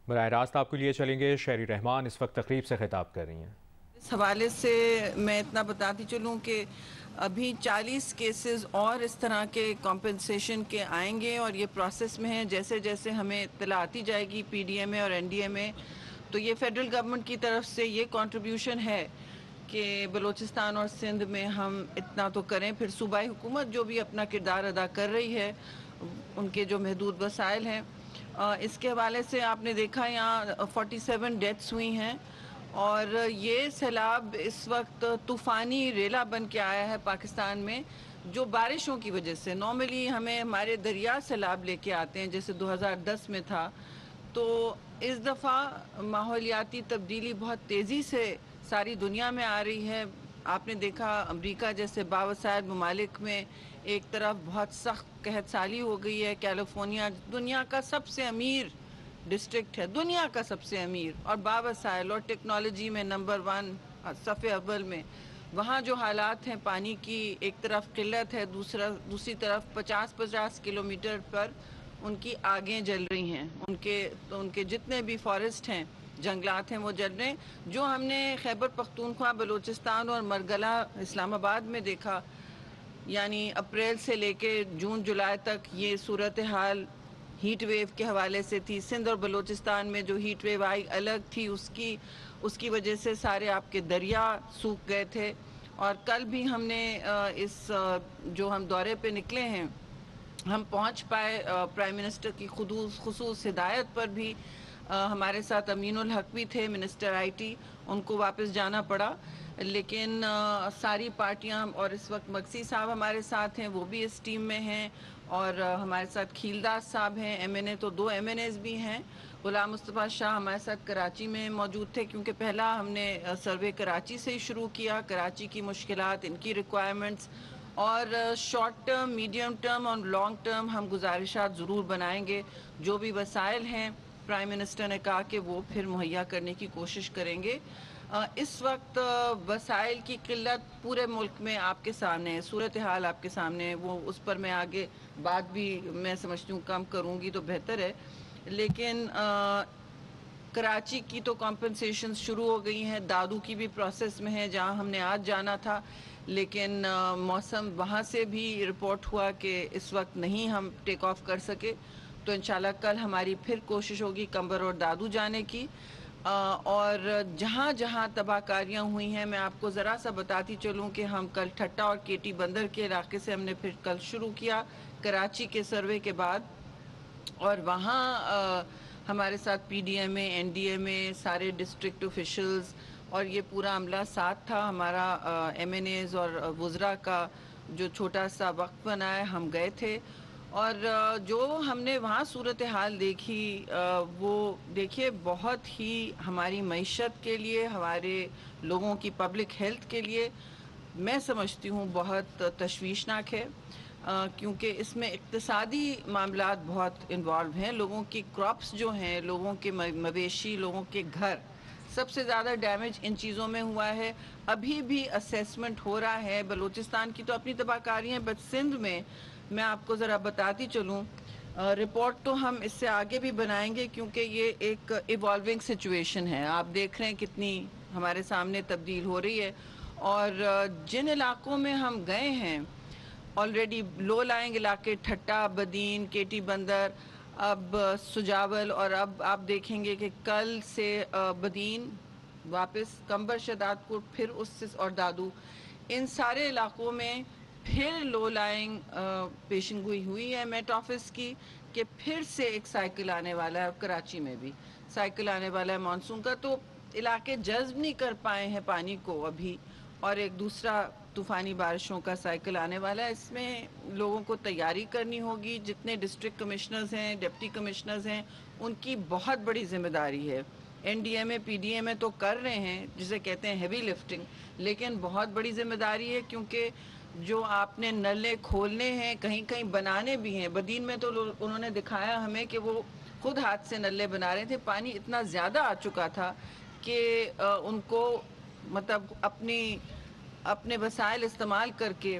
براہ راست آپ کے لیے چلیں گے. شہری رحمان اس وقت تقریب سے خطاب کر رہی ہیں. اس حوالے سے میں اتنا بتاتی چلوں کہ ابھی 40 کیسز اور اس طرح کے کمپنسیشن کے آئیں گے اور یہ پروسیس میں ہیں. جیسے جیسے ہمیں اطلاع آتی جائے گی پی ڈی ایم اے اور این ڈی ایم اے، تو یہ فیڈرل گورنمنٹ کی طرف سے یہ کنٹریبیوشن ہے کہ بلوچستان اور سندھ میں ہم اتنا تو کریں. پھر صوبائی حکومت جو بھی اپنا کردار ادا کر رہی ہے، ان کے جو محدود وسائل ہیں، اس کے حوالے سے آپ نے دیکھا یہاں 47 ڈیتھس ہوئی ہیں. اور یہ سیلاب اس وقت طوفانی ریلا بن کے آیا ہے پاکستان میں، جو بارشوں کی وجہ سے. نارملی ہمیں ہمارے دریا سیلاب لے کے آتے ہیں، جیسے 2010 میں تھا. تو اس دفعہ ماحولیاتی تبدیلی بہت تیزی سے ساری دنیا میں آ رہی ہے. آپ نے دیکھا امریکہ جیسے باوسائل ممالک میں ایک طرف بہت سخت قحط سالی ہو گئی ہے. کیلیفورنیا دنیا کا سب سے امیر ڈسٹرکٹ ہے، دنیا کا سب سے امیر اور باوسائل اور ٹیکنالوجی میں نمبر 1 صف اول میں. وہاں جو حالات ہیں، پانی کی ایک طرف قلت ہے، دوسری طرف 50 کلومیٹر پر ان کی آگیں جل رہی ہیں. ان کے جتنے بھی فارسٹ ہیں، جنگلات ہیں، وہ جل رہے ہیں. جو ہم نے خیبر پختونخوا، بلوچستان اور مرگلہ اسلام آباد میں دیکھا، یعنی اپریل سے لے کے جون جولائی تک یہ صورتحال ہیٹ ویو کے حوالے سے تھی. سندھ اور بلوچستان میں جو ہیٹ ویو آئی الگ تھی، اس کی وجہ سے سارے آپ کے دریا سوکھ گئے تھے. اور کل بھی ہم نے جو ہم دورے پہ نکلے ہیں، ہم پہنچ پائے. پرائم منسٹر کی خصوص ہدایت پر بھی ہمارے ساتھ امین الحق بھی تھے، منسٹر آئی ٹی. ان کو واپس جانا پڑا، لیکن ساری پارٹیاں، اور اس وقت مگسی صاحب ہمارے ساتھ ہیں، وہ بھی اس ٹیم میں ہیں. اور ہمارے ساتھ کھیلداس صاحب ہیں، ایم این اے. تو 2 ایم این ایز بھی ہیں. غلام مصطفیٰ شاہ ہمارے ساتھ کراچی میں موجود تھے، کیونکہ پہلا ہم نے سروے کراچی سے ہی شروع کیا. کراچی کی مشکلات، ان کی ریکوائرمنٹس، اور شارٹ ٹرم، میڈیم ٹرم اور لانگ ٹرم ہم گزارشات ضرور بنائیں گے. جو بھی وسائل ہیں، پرائم منسٹر نے کہا کہ وہ پھر مہیا کرنے کی کوشش کریں گے. اس وقت وسائل کی قلت پورے ملک میں آپ کے سامنے ہے، صورتحال آپ کے سامنے ہے. وہ اس پر میں آگے بات بھی میں سمجھتی ہوں کم کروں گی تو بہتر ہے. لیکن کراچی کی تو کمپنسیشن شروع ہو گئی ہیں. دادو کی بھی پروسیس میں ہے، جہاں ہم نے آج جانا تھا، لیکن موسم وہاں سے بھی رپورٹ ہوا کہ اس وقت نہیں ہم ٹیک آف کر سکے. تو انشاءاللہ کل ہماری پھر کوشش ہوگی کمبر اور دادو جانے کی. اور جہاں جہاں تباہ کاریاں ہوئی ہیں، میں آپ کو ذرا سا بتاتی چلوں کہ ہم کل ٹھٹا اور کیٹی بندر کے علاقے سے ہم نے پھر کل شروع کیا کراچی کے سروے کے بعد. اور وہاں ہمارے ساتھ پی ڈی ایم اے، این ڈی ایم اے، سارے ڈسٹرکٹ آفیشلز اور یہ پورا عملہ ساتھ تھا ہمارا. ایم این ایز اور وزراء کا جو چھوٹا سا وقت بنایا، ہم گئے تھے. اور جو ہم نے وہاں صورتحال دیکھی، وہ دیکھیے بہت ہی ہماری معیشت کے لیے، ہمارے لوگوں کی پبلک ہیلتھ کے لیے میں سمجھتی ہوں بہت تشویشناک ہے. کیونکہ اس میں اقتصادی معاملات بہت انوالو ہیں. لوگوں کی کراپس جو ہیں، لوگوں کے مویشی، لوگوں کے گھر، سب سے زیادہ ڈیمیج ان چیزوں میں ہوا ہے. ابھی بھی اسیسمنٹ ہو رہا ہے. بلوچستان کی تو اپنی تباہ کاری ہیں، بٹ سندھ میں آپ کو ذرا بتاتی چلوں. رپورٹ تو ہم اس سے آگے بھی بنائیں گے، کیونکہ یہ ایک ایوالونگ سچویشن ہے. آپ دیکھ رہے ہیں کتنی ہمارے سامنے تبدیل ہو رہی ہے. اور جن علاقوں میں ہم گئے ہیں آلریڈی، لو لائنگ علاقے، ٹھٹا، بدین، کیٹی بندر، اب سجاول، اور اب آپ دیکھیں گے کہ کل سے بدین، واپس کمبر، شداد پور، پھر اسس اور دادو، ان سارے علاقوں میں پھر لو لائنگ پیشن گوئی ہوئی ہے میٹ آفس کی کہ پھر سے ایک سائیکل آنے والا ہے. کراچی میں بھی سائیکل آنے والا ہے مانسون کا. تو علاقے جذب نہیں کر پائے ہیں پانی کو ابھی، اور ایک دوسرا طوفانی بارشوں کا سائیکل آنے والا ہے. اس میں لوگوں کو تیاری کرنی ہوگی. جتنے ڈسٹرکٹ کمشنرز ہیں، ڈپٹی کمشنرز ہیں، ان کی بہت بڑی ذمہ داری ہے. این ڈی ایم اے، پی ڈی ایم اے تو کر رہے ہیں، جسے کہتے ہیں ہیوی لفٹنگ، لیکن بہت بڑی ذمہ داری ہے. کیونکہ جو آپ نے نلے کھولنے ہیں، کہیں کہیں بنانے بھی ہیں. بدین میں تو انہوں نے دکھایا ہمیں کہ وہ خود ہاتھ سے نلے بنا رہے تھے. پانی اتنا زیادہ آ چکا تھا کہ ان کو مطلب اپنے وسائل استعمال کر کے